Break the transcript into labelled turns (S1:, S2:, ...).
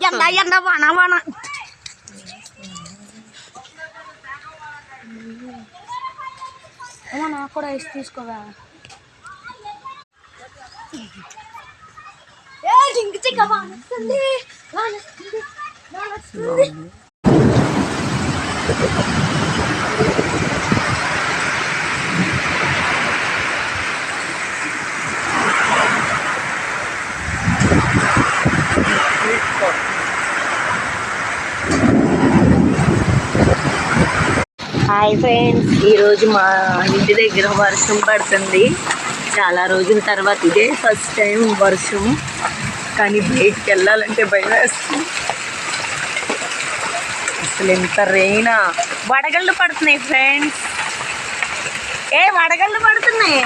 S1: ఎండ ఎండ వాన వాన. ఏమో నాకు కూడా ఇసి తీసుకోవా. జింక చిక్క వానొస్తుంది వానొస్తుంది వానొస్తుంది.
S2: హాయ్ ఫ్రెండ్స్, ఈరోజు మా ఇంటి దగ్గర వర్షం పడుతుంది. చాలా రోజుల తర్వాత ఇదే ఫస్ట్ టైం వర్షం, కానీ బయటికి వెళ్ళాలంటే భయం వేస్తుంది. అసలు ఎంత రైనా వడగళ్ళు పడుతున్నాయి ఫ్రెండ్స్. వడగళ్ళు పడుతున్నాయి.